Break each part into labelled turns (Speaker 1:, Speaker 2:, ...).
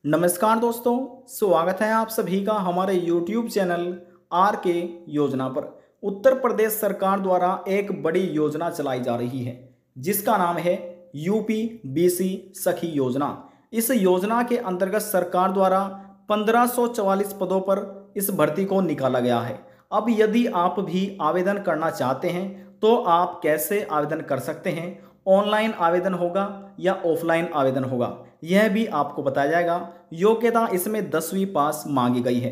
Speaker 1: नमस्कार दोस्तों, स्वागत है आप सभी का हमारे YouTube चैनल आर के योजना पर। उत्तर प्रदेश सरकार द्वारा एक बड़ी योजना चलाई जा रही है जिसका नाम है यूपी बीसी सखी योजना। इस योजना के अंतर्गत सरकार द्वारा 1544 पदों पर इस भर्ती को निकाला गया है। अब यदि आप भी आवेदन करना चाहते हैं तो आप कैसे आवेदन कर सकते हैं? ऑनलाइन आवेदन होगा या ऑफलाइन आवेदन होगा, यह भी आपको बताया जाएगा। योग्यता इसमें 10वीं पास मांगी गई है।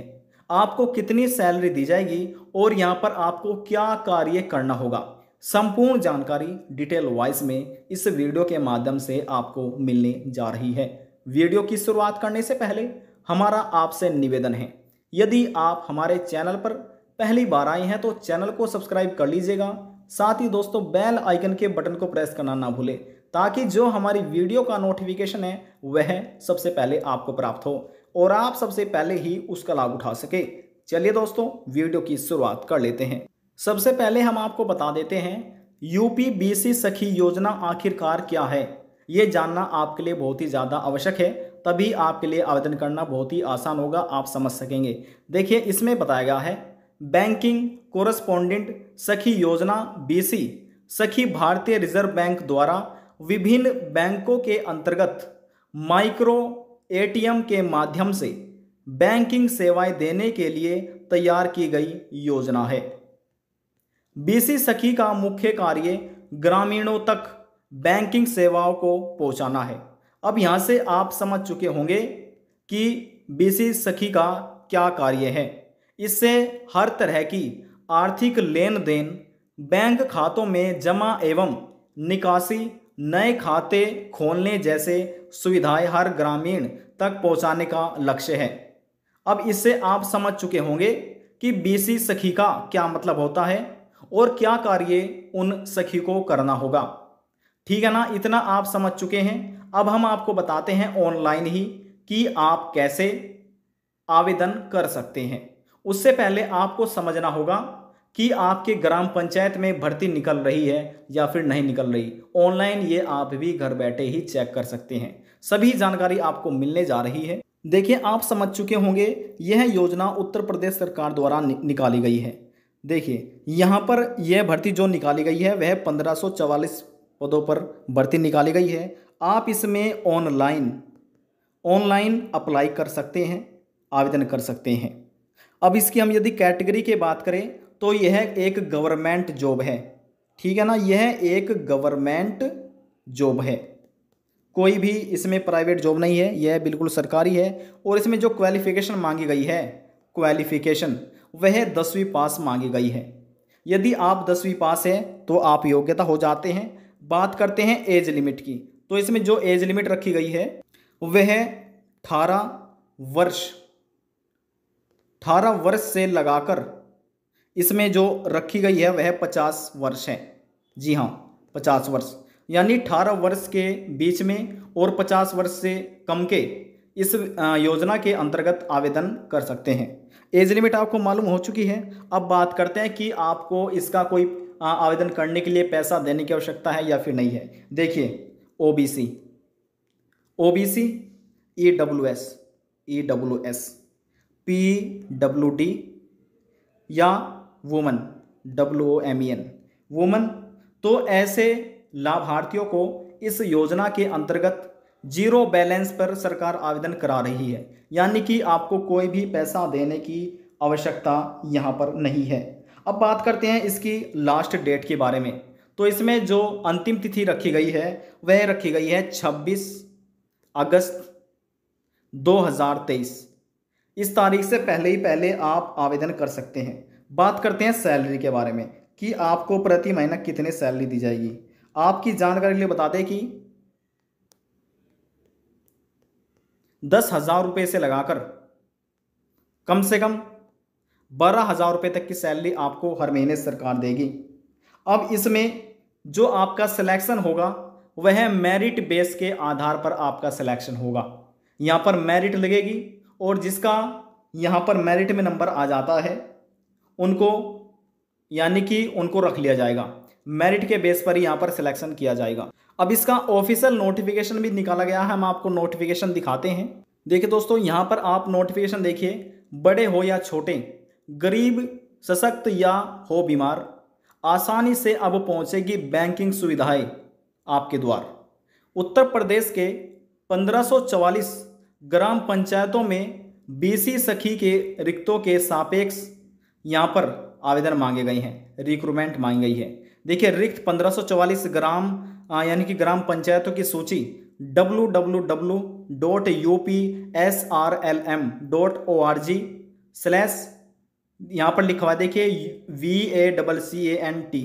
Speaker 1: आपको कितनी सैलरी दी जाएगी और यहाँ पर आपको क्या कार्य करना होगा, संपूर्ण जानकारी डिटेल वाइज में इस वीडियो के माध्यम से आपको मिलने जा रही है। वीडियो की शुरुआत करने से पहले हमारा आपसे निवेदन है, यदि आप हमारे चैनल पर पहली बार आए हैं तो चैनल को सब्सक्राइब कर लीजिएगा। साथ ही दोस्तों बेल आइकन के बटन को प्रेस करना ना भूलें ताकि जो हमारी वीडियो का नोटिफिकेशन है वह सबसे पहले आपको प्राप्त हो और आप सबसे पहले ही उसका लाभ उठा सके। चलिए दोस्तों वीडियो की शुरुआत कर लेते हैं। सबसे पहले हम आपको बता देते हैं यूपी बीसी सखी योजना आखिरकार क्या है। ये जानना आपके लिए बहुत ही ज़्यादा आवश्यक है, तभी आपके लिए आवेदन करना बहुत ही आसान होगा, आप समझ सकेंगे। देखिए इसमें बताया गया है बैंकिंग कोरस्पोंडेंट सखी योजना बीसी सखी भारतीय रिजर्व बैंक द्वारा विभिन्न बैंकों के अंतर्गत माइक्रो एटीएम के माध्यम से बैंकिंग सेवाएं देने के लिए तैयार की गई योजना है। बीसी सखी का मुख्य कार्य ग्रामीणों तक बैंकिंग सेवाओं को पहुंचाना है। अब यहां से आप समझ चुके होंगे कि बीसी सखी का क्या कार्य है। इससे हर तरह की आर्थिक लेन देन, बैंक खातों में जमा एवं निकासी, नए खाते खोलने जैसे सुविधाएं हर ग्रामीण तक पहुंचाने का लक्ष्य है। अब इससे आप समझ चुके होंगे कि बीसी सखी का क्या मतलब होता है और क्या कार्य उन सखी को करना होगा। ठीक है ना, इतना आप समझ चुके हैं। अब हम आपको बताते हैं ऑनलाइन ही कि आप कैसे आवेदन कर सकते हैं। उससे पहले आपको समझना होगा कि आपके ग्राम पंचायत में भर्ती निकल रही है या फिर नहीं निकल रही। ऑनलाइन ये आप भी घर बैठे ही चेक कर सकते हैं, सभी जानकारी आपको मिलने जा रही है। देखिए आप समझ चुके होंगे यह योजना उत्तर प्रदेश सरकार द्वारा निकाली गई है। देखिए यहाँ पर यह भर्ती जो निकाली गई है वह 1544 पदों पर भर्ती निकाली गई है। आप इसमें ऑनलाइन अप्लाई कर सकते हैं, आवेदन कर सकते हैं। अब इसकी हम यदि कैटेगरी की बात करें तो यह एक गवर्नमेंट जॉब है। ठीक है ना, यह एक गवर्नमेंट जॉब है, कोई भी इसमें प्राइवेट जॉब नहीं है, यह बिल्कुल सरकारी है। और इसमें जो क्वालिफिकेशन मांगी गई है, क्वालिफिकेशन वह 10वीं पास मांगी गई है। यदि आप 10वीं पास है तो आप योग्यता हो जाते हैं। बात करते हैं एज लिमिट की, तो इसमें जो एज लिमिट रखी गई है वह 18 वर्ष से लगाकर इसमें जो रखी गई है वह 50 वर्ष है। जी हाँ, 50 वर्ष, यानी 18 वर्ष के बीच में और 50 वर्ष से कम के इस योजना के अंतर्गत आवेदन कर सकते हैं। एज लिमिट आपको मालूम हो चुकी है। अब बात करते हैं कि आपको इसका कोई आवेदन करने के लिए पैसा देने की आवश्यकता है या फिर नहीं है। देखिए ओबीसी, ईडब्ल्यूएस, पीडब्ल्यूडी या वुमन, WOMEN, वुमन, तो ऐसे लाभार्थियों को इस योजना के अंतर्गत जीरो बैलेंस पर सरकार आवेदन करा रही है, यानी कि आपको कोई भी पैसा देने की आवश्यकता यहाँ पर नहीं है। अब बात करते हैं इसकी लास्ट डेट के बारे में। तो इसमें जो अंतिम तिथि रखी गई है वह रखी गई है 26 अगस्त 2023। इस तारीख से पहले ही पहले आप आवेदन कर सकते हैं। बात करते हैं सैलरी के बारे में कि आपको प्रति महीना कितने सैलरी दी जाएगी। आपकी जानकारी के लिए बता दें कि 10,000 रुपये से लगाकर कम से कम 12,000 रुपये तक की सैलरी आपको हर महीने सरकार देगी। अब इसमें जो आपका सिलेक्शन होगा वह मेरिट बेस के आधार पर आपका सिलेक्शन होगा। यहाँ पर मेरिट लगेगी और जिसका यहाँ पर मेरिट में नंबर आ जाता है उनको, यानी कि उनको रख लिया जाएगा। मेरिट के बेस पर ही यहाँ पर सिलेक्शन किया जाएगा। अब इसका ऑफिशियल नोटिफिकेशन भी निकाला गया है, हम आपको नोटिफिकेशन दिखाते हैं। देखिए दोस्तों, यहाँ पर आप नोटिफिकेशन देखिए, बड़े हो या छोटे, गरीब, सशक्त या हो बीमार, आसानी से अब पहुंचेगी बैंकिंग सुविधाएं आपके द्वार। उत्तर प्रदेश के 1544 ग्राम पंचायतों में बीसी सखी के रिक्तों के सापेक्ष यहाँ पर आवेदन मांगे गए हैं, रिक्रूटमेंट मांगी गई है। देखिए, रिक्त 1544 ग्राम यानी कि ग्राम पंचायतों की सूची www.upsrlm.org/ यहाँ पर लिखा हुआ है, देखिए VACCANT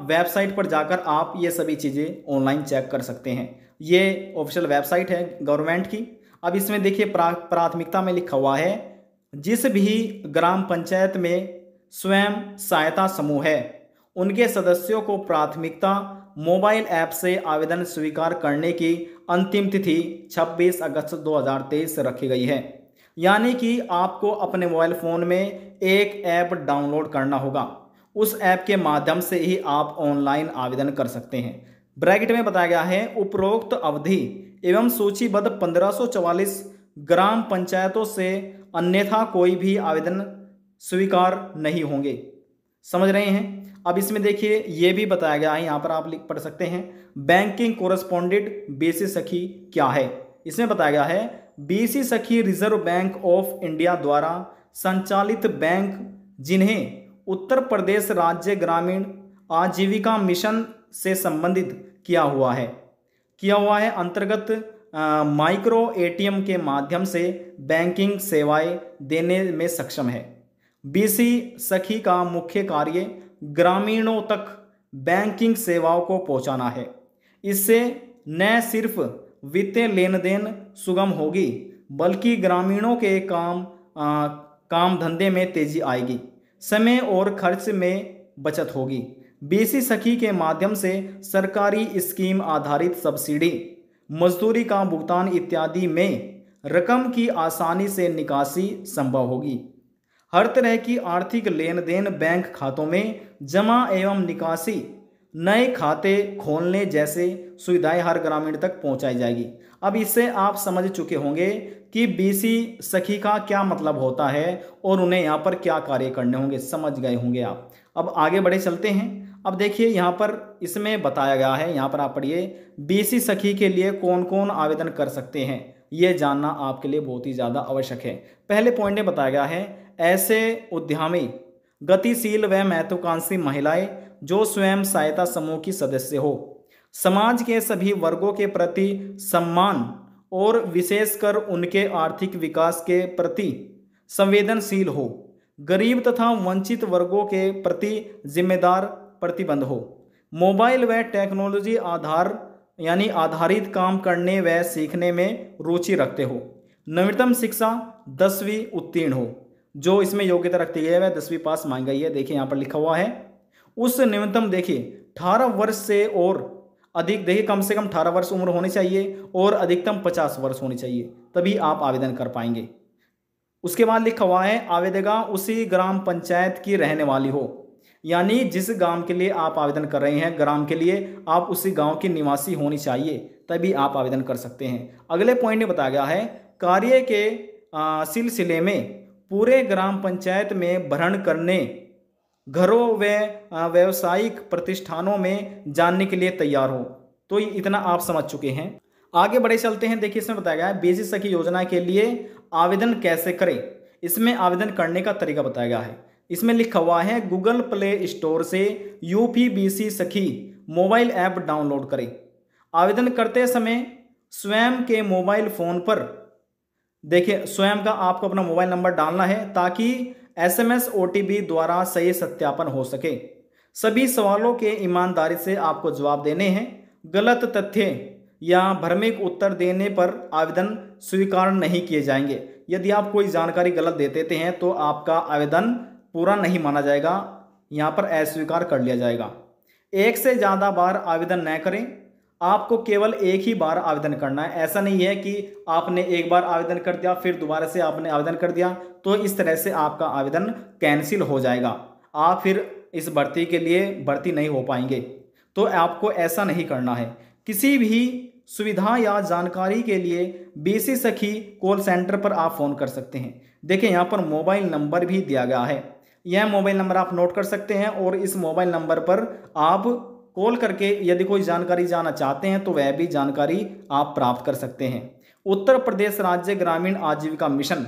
Speaker 1: वेबसाइट पर जाकर आप ये सभी चीज़ें ऑनलाइन चेक कर सकते हैं। ये ऑफिशियल वेबसाइट है गवर्नमेंट की। अब इसमें देखिए प्राथमिकता में लिखा हुआ है, जिस भी ग्राम पंचायत में स्वयं सहायता समूह है उनके सदस्यों को प्राथमिकता मोबाइल ऐप से आवेदन स्वीकार करने की अंतिम तिथि 26 अगस्त 2023 रखी गई है। यानी कि आपको अपने मोबाइल फ़ोन में एक ऐप डाउनलोड करना होगा, उस ऐप के माध्यम से ही आप ऑनलाइन आवेदन कर सकते हैं। ब्रैकेट में बताया गया है, उपरोक्त अवधि एवं सूचीबद्ध 1544 ग्राम पंचायतों से अन्यथा कोई भी आवेदन स्वीकार नहीं होंगे। समझ रहे हैं। अब इसमें देखिए ये भी बताया गया है, यहाँ पर आप लिख पढ़ सकते हैं, बैंकिंग कोरस्पॉन्डेंट बीसी सखी क्या है। इसमें बताया गया है, बीसी सखी रिजर्व बैंक ऑफ इंडिया द्वारा संचालित बैंक जिन्हें उत्तर प्रदेश राज्य ग्रामीण आजीविका मिशन से संबंधित किया हुआ है अंतर्गत माइक्रो एटीएम के माध्यम से बैंकिंग सेवाएं देने में सक्षम है। बीसी सखी का मुख्य कार्य ग्रामीणों तक बैंकिंग सेवाओं को पहुंचाना है। इससे न सिर्फ वित्तीय लेन देन सुगम होगी, बल्कि ग्रामीणों के काम धंधे में तेजी आएगी, समय और खर्च में बचत होगी। बीसी सखी के माध्यम से सरकारी स्कीम आधारित सब्सिडी, मजदूरी का भुगतान इत्यादि में रकम की आसानी से निकासी संभव होगी। हर तरह की आर्थिक लेन देन बैंक खातों में जमा एवं निकासी, नए खाते खोलने जैसे सुविधाएं हर ग्रामीण तक पहुंचाई जाएगी। अब इससे आप समझ चुके होंगे कि बीसी सखी का क्या मतलब होता है और उन्हें यहाँ पर क्या कार्य करने होंगे, समझ गए होंगे आप। अब आगे बढ़े चलते हैं। अब देखिए यहाँ पर इसमें बताया गया है, यहाँ पर आप पढ़िए, बीसी सखी के लिए कौन कौन आवेदन कर सकते हैं, ये जानना आपके लिए बहुत ही ज़्यादा आवश्यक है। पहले पॉइंट में बताया गया है, ऐसे उद्यमी, गतिशील व महत्वाकांक्षी महिलाएं जो स्वयं सहायता समूह की सदस्य हो, समाज के सभी वर्गों के प्रति सम्मान और विशेषकर उनके आर्थिक विकास के प्रति संवेदनशील हो, गरीब तथा वंचित वर्गों के प्रति जिम्मेदार प्रतिबद्ध हो, मोबाइल व टेक्नोलॉजी आधारित काम करने व सीखने में रुचि रखते हो, नवीनतम शिक्षा 10वीं उत्तीर्ण हो। जो इसमें योग्यता रखती है वह 10वीं पास मांगी गई है। देखिए यहाँ पर लिखा हुआ है, उस न्यूनतम देखिए 18 वर्ष से और अधिक, देखिए कम से कम 18 वर्ष उम्र होनी चाहिए और अधिकतम 50 वर्ष होनी चाहिए, तभी आप आवेदन कर पाएंगे। उसके बाद लिखा हुआ है, आवेदका उसी ग्राम पंचायत की रहने वाली हो, यानी जिस गांव के लिए आप आवेदन कर रहे हैं, ग्राम के लिए आप उसी गांव की निवासी होनी चाहिए, तभी आप आवेदन कर सकते हैं। अगले पॉइंट में बताया गया है, कार्य के सिलसिले में पूरे ग्राम पंचायत में भ्रमण करने, घरों व व्यावसायिक प्रतिष्ठानों में जानने के लिए तैयार हो। तो इतना आप समझ चुके हैं। आगे बढ़े चलते हैं। देखिए इसमें बताया गया है, बीसी सखी योजना के लिए आवेदन कैसे करें। इसमें आवेदन करने का तरीका बताया गया है। इसमें लिखा हुआ है, गूगल प्ले स्टोर से यूपी बीसी सखी मोबाइल ऐप डाउनलोड करें। आवेदन करते समय स्वयं के मोबाइल फ़ोन पर, देखिए स्वयं का आपको अपना मोबाइल नंबर डालना है ताकि SMS OTP द्वारा सही सत्यापन हो सके। सभी सवालों के ईमानदारी से आपको जवाब देने हैं। गलत तथ्य या भ्रामक उत्तर देने पर आवेदन स्वीकार नहीं किए जाएंगे। यदि आप कोई जानकारी गलत दे देते हैं तो आपका आवेदन पूरा नहीं माना जाएगा, यहाँ पर अस्वीकार कर लिया जाएगा। एक से ज़्यादा बार आवेदन न करें। आपको केवल एक ही बार आवेदन करना है। ऐसा नहीं है कि आपने एक बार आवेदन कर दिया फिर दोबारा से आपने आवेदन कर दिया तो इस तरह से आपका आवेदन कैंसिल हो जाएगा, आप फिर इस भर्ती के लिए भर्ती नहीं हो पाएंगे। तो आपको ऐसा नहीं करना है। किसी भी सुविधा या जानकारी के लिए बीसी सखी कॉल सेंटर पर आप फ़ोन कर सकते हैं। देखिए यहाँ पर मोबाइल नंबर भी दिया गया है, यह मोबाइल नंबर आप नोट कर सकते हैं और इस मोबाइल नंबर पर आप कॉल करके यदि कोई जानकारी जानना चाहते हैं तो वह भी जानकारी आप प्राप्त कर सकते हैं। उत्तर प्रदेश राज्य ग्रामीण आजीविका मिशन,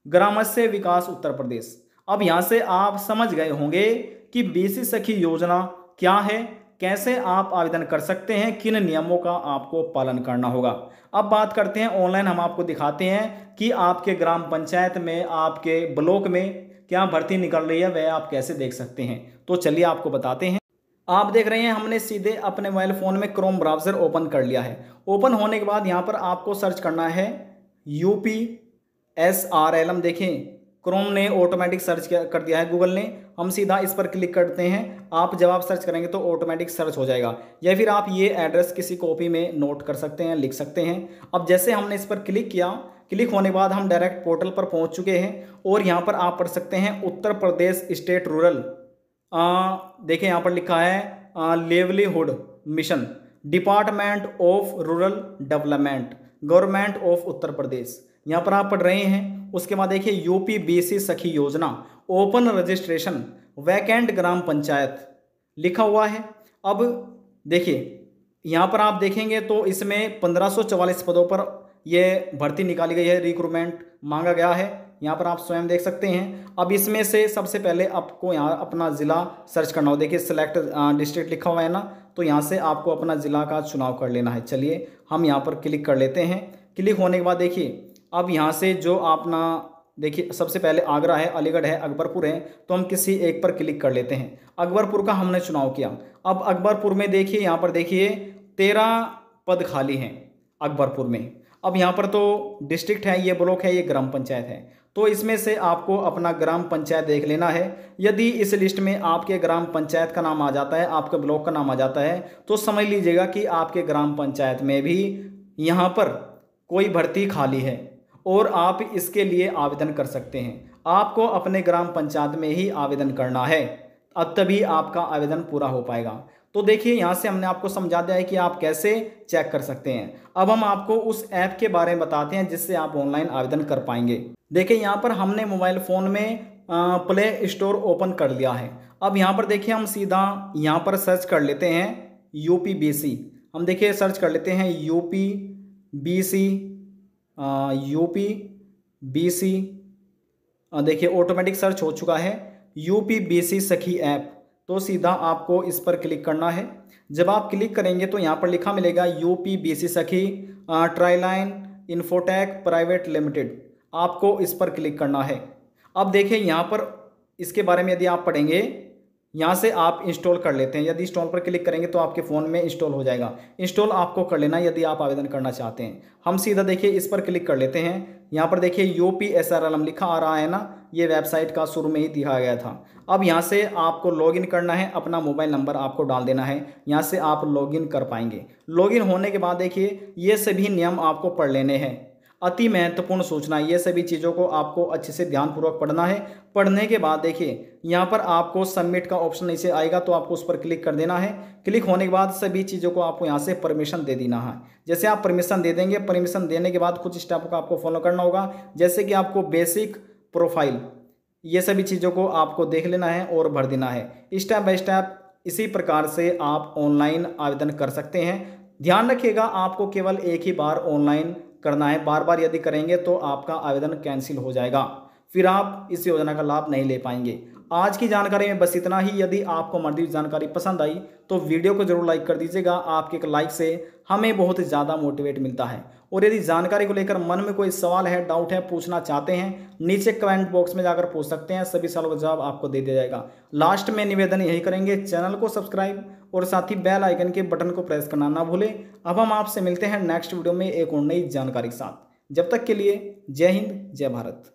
Speaker 1: ग्रामस्य विकास उत्तर प्रदेश। अब यहाँ से आप समझ गए होंगे कि बीसी सखी योजना क्या है, कैसे आप आवेदन कर सकते हैं, किन नियमों का आपको पालन करना होगा। अब बात करते हैं ऑनलाइन, हम आपको दिखाते हैं कि आपके ग्राम पंचायत में, आपके ब्लॉक में क्या भर्ती निकल रही है, वह आप कैसे देख सकते हैं। तो चलिए आपको बताते हैं। आप देख रहे हैं हमने सीधे अपने मोबाइल फ़ोन में क्रोम ब्राउज़र ओपन कर लिया है। ओपन होने के बाद यहाँ पर आपको सर्च करना है UPSRLM। देखें क्रोम ने ऑटोमेटिक सर्च कर दिया है, गूगल ने। हम सीधा इस पर क्लिक करते हैं। आप जब आप सर्च करेंगे तो ऑटोमेटिक सर्च हो जाएगा, या फिर आप ये एड्रेस किसी कॉपी में नोट कर सकते हैं, लिख सकते हैं। अब जैसे हमने इस पर क्लिक किया, क्लिक होने के बाद हम डायरेक्ट पोर्टल पर पहुंच चुके हैं और यहाँ पर आप पढ़ सकते हैं उत्तर प्रदेश स्टेट रूरल, देखिए यहाँ पर लिखा है livelihood mission, department of rural development, government of Uttar Pradesh, यहाँ पर आप पढ़ रहे हैं। उसके बाद देखिए यूपी बीसी सखी योजना, ओपन रजिस्ट्रेशन, वैकेंट ग्राम पंचायत लिखा हुआ है। अब देखिए यहाँ पर आप देखेंगे तो इसमें 1544 पदों पर यह भर्ती निकाली गई है, रिक्रूटमेंट मांगा गया है। यहाँ पर आप स्वयं देख सकते हैं। अब इसमें से सबसे पहले आपको यहाँ अपना ज़िला सर्च करना हो। देखिए सेलेक्ट डिस्ट्रिक्ट लिखा हुआ है ना, तो यहाँ से आपको अपना ज़िला का चुनाव कर लेना है। चलिए हम यहाँ पर क्लिक कर लेते हैं। क्लिक होने के बाद देखिए अब यहाँ से जो अपना, देखिए सबसे पहले आगरा है, अलीगढ़ है, अकबरपुर है, तो हम किसी एक पर क्लिक कर लेते हैं। अकबरपुर का हमने चुनाव किया। अब अकबरपुर में देखिए यहाँ पर देखिए 13 पद खाली हैं अकबरपुर में। अब यहाँ पर तो डिस्ट्रिक्ट है, ये ब्लॉक है, ये ग्राम पंचायत है, तो इसमें से आपको अपना ग्राम पंचायत देख लेना है। यदि इस लिस्ट में आपके ग्राम पंचायत का नाम आ जाता है, आपके ब्लॉक का नाम आ जाता है, तो समझ लीजिएगा कि आपके ग्राम पंचायत में भी यहाँ पर कोई भर्ती खाली है और आप इसके लिए आवेदन कर सकते हैं। आपको अपने ग्राम पंचायत में ही आवेदन करना है, अब तभी आपका आवेदन पूरा हो पाएगा। तो देखिए यहाँ से हमने आपको समझा दिया है कि आप कैसे चेक कर सकते हैं। अब हम आपको उस ऐप के बारे में बताते हैं जिससे आप ऑनलाइन आवेदन कर पाएंगे। देखिए यहाँ पर हमने मोबाइल फ़ोन में प्ले स्टोर ओपन कर लिया है। अब यहाँ पर देखिए हम सीधा यहाँ पर सर्च कर लेते हैं UPBC। हम देखिए सर्च कर लेते हैं UPBC। देखिए ऑटोमेटिक सर्च हो चुका है UPBC सखी ऐप। तो सीधा आपको इस पर क्लिक करना है। जब आप क्लिक करेंगे तो यहाँ पर लिखा मिलेगा UPBC सखी ट्राइलाइन इन्फोटेक प्राइवेट लिमिटेड, आपको इस पर क्लिक करना है। अब देखिए यहाँ पर इसके बारे में यदि आप पढ़ेंगे, यहाँ से आप इंस्टॉल कर लेते हैं। यदि इंस्टॉल पर क्लिक करेंगे तो आपके फ़ोन में इंस्टॉल हो जाएगा। इंस्टॉल आपको कर लेना यदि आप आवेदन करना चाहते हैं। हम सीधा देखिए इस पर क्लिक कर लेते हैं। यहाँ पर देखिए UPSRLM लिखा आ रहा है ना, ये वेबसाइट का शुरू में ही दिखाया गया था। अब यहाँ से आपको लॉगिन करना है, अपना मोबाइल नंबर आपको डाल देना है, यहाँ से आप लॉगिन कर पाएंगे। लॉगिन होने के बाद देखिए ये सभी नियम आपको पढ़ लेने हैं। अति महत्वपूर्ण सूचना, ये सभी चीज़ों को आपको अच्छे से ध्यानपूर्वक पढ़ना है। पढ़ने के बाद देखिए यहाँ पर आपको सबमिट का ऑप्शन नीचे आएगा, तो आपको उस पर क्लिक कर देना है। क्लिक होने के बाद सभी चीज़ों को आपको यहाँ से परमिशन दे देना है। जैसे आप परमिशन दे देंगे, परमिशन देने के बाद कुछ स्टेप को आपको फॉलो करना होगा, जैसे कि आपको बेसिक प्रोफाइल, ये सभी चीज़ों को आपको देख लेना है और भर देना है स्टेप बाय स्टेप। इसी प्रकार से आप ऑनलाइन आवेदन कर सकते हैं। ध्यान रखिएगा आपको केवल एक ही बार ऑनलाइन करना है, बार बार यदि करेंगे तो आपका आवेदन कैंसिल हो जाएगा, फिर आप इस योजना का लाभ नहीं ले पाएंगे। आज की जानकारी में बस इतना ही। यदि आपको हमारी जानकारी पसंद आई तो वीडियो को जरूर लाइक कर दीजिएगा। आपके एक लाइक से हमें बहुत ज़्यादा मोटिवेट मिलता है। और यदि जानकारी को लेकर मन में कोई सवाल है, डाउट है, पूछना चाहते हैं, नीचे कमेंट बॉक्स में जाकर पूछ सकते हैं। सभी सवालों का जवाब आपको दे दिया जाएगा। लास्ट में निवेदन यही करेंगे, चैनल को सब्सक्राइब और साथ ही बेल आइकन के बटन को प्रेस करना ना भूलें। अब हम आपसे मिलते हैं नेक्स्ट वीडियो में एक और नई जानकारी के साथ। जब तक के लिए जय हिंद, जय भारत।